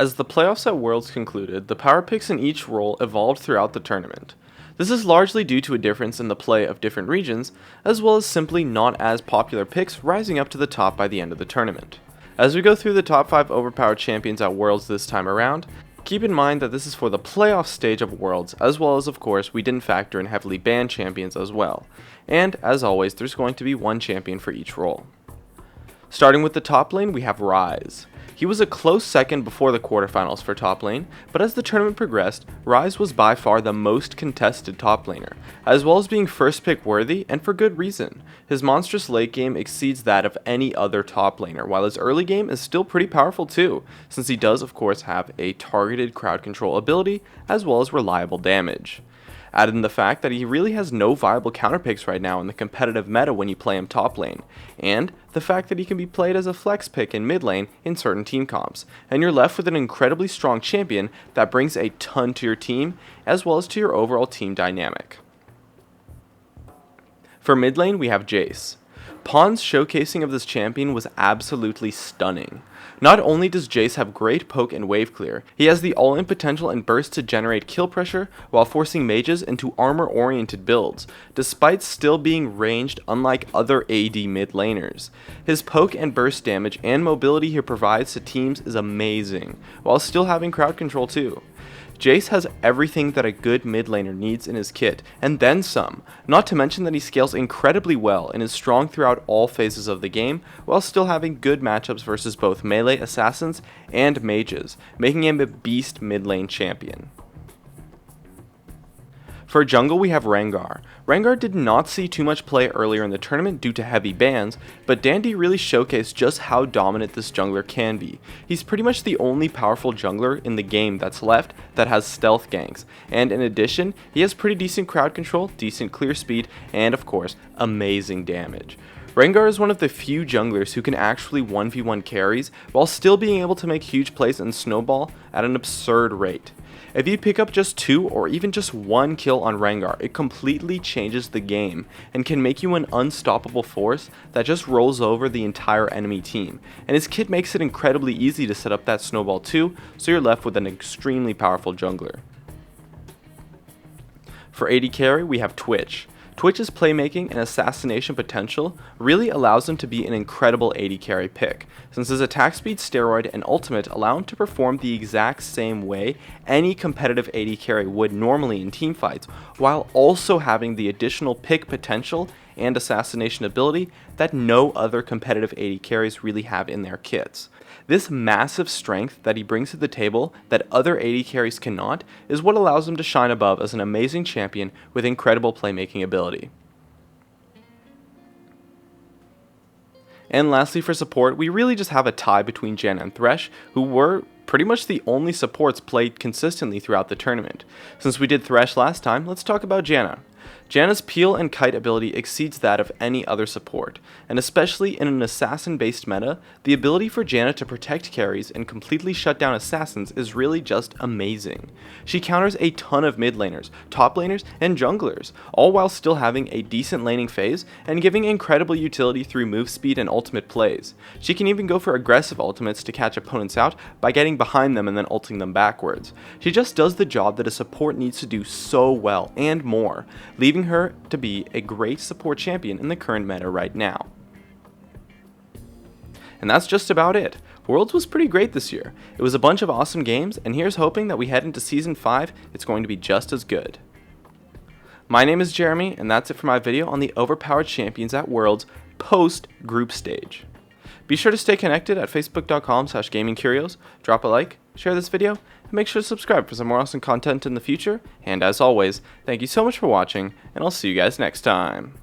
As the playoffs at Worlds concluded, the power picks in each role evolved throughout the tournament. This is largely due to a difference in the play of different regions, as well as simply not as popular picks rising up to the top by the end of the tournament. As we go through the top 5 overpowered champions at Worlds this time around, keep in mind that this is for the playoff stage of Worlds, as well as of course we didn't factor in heavily banned champions as well. And as always, there's going to be one champion for each role. Starting with the top lane, we have Ryze. He was a close second before the quarterfinals for top lane, but as the tournament progressed, Ryze was by far the most contested top laner, as well as being first pick worthy, and for good reason. His monstrous late game exceeds that of any other top laner, while his early game is still pretty powerful too, since he does of course have a targeted crowd control ability, as well as reliable damage. Add in the fact that he really has no viable counterpicks right now in the competitive meta when you play him top lane, and the fact that he can be played as a flex pick in mid lane in certain team comps, and you're left with an incredibly strong champion that brings a ton to your team, as well as to your overall team dynamic. For mid lane, we have Jace. Pawn's showcasing of this champion was absolutely stunning. Not only does Jace have great poke and wave clear, he has the all-in potential and burst to generate kill pressure while forcing mages into armor-oriented builds, despite still being ranged unlike other AD mid laners. His poke and burst damage and mobility he provides to teams is amazing, while still having crowd control too. Jace has everything that a good mid laner needs in his kit, and then some, not to mention that he scales incredibly well and is strong throughout all phases of the game, while still having good matchups versus both melee assassins and mages, making him a beast mid lane champion. For jungle, we have Rengar. Rengar did not see too much play earlier in the tournament due to heavy bans, but Dandy really showcased just how dominant this jungler can be. He's pretty much the only powerful jungler in the game that's left that has stealth ganks, and in addition, he has pretty decent crowd control, decent clear speed, and of course, amazing damage. Rengar is one of the few junglers who can actually 1v1 carries while still being able to make huge plays and snowball at an absurd rate. If you pick up just 2 or even just 1 kill on Rengar, it completely changes the game and can make you an unstoppable force that just rolls over the entire enemy team. And his kit makes it incredibly easy to set up that snowball too, so you're left with an extremely powerful jungler. For AD carry, we have Twitch. Twitch's playmaking and assassination potential really allows him to be an incredible AD carry pick, since his attack speed, steroid, and ultimate allow him to perform the exact same way any competitive AD carry would normally in teamfights, while also having the additional pick potential and assassination ability that no other competitive AD carries really have in their kits. This massive strength that he brings to the table that other AD carries cannot is what allows him to shine above as an amazing champion with incredible playmaking ability. And lastly, for support, we really just have a tie between Janna and Thresh, who were pretty much the only supports played consistently throughout the tournament. Since we did Thresh last time, let's talk about Janna. Janna's peel and kite ability exceeds that of any other support, and especially in an assassin-based meta, the ability for Janna to protect carries and completely shut down assassins is really just amazing. She counters a ton of mid laners, top laners, and junglers, all while still having a decent laning phase and giving incredible utility through move speed and ultimate plays. She can even go for aggressive ultimates to catch opponents out by getting behind them and then ulting them backwards. She just does the job that a support needs to do so well, and more, leaving her to be a great support champion in the current meta right now. And that's just about it. Worlds was pretty great this year. It was a bunch of awesome games, and here's hoping that we head into Season 5, it's going to be just as good. My name is Jeremy, and that's it for my video on the Overpowered Champions at Worlds post-group stage. Be sure to stay connected at facebook.com/gamingcurios, drop a like, share this video, and make sure to subscribe for some more awesome content in the future. And as always, thank you so much for watching, and I'll see you guys next time.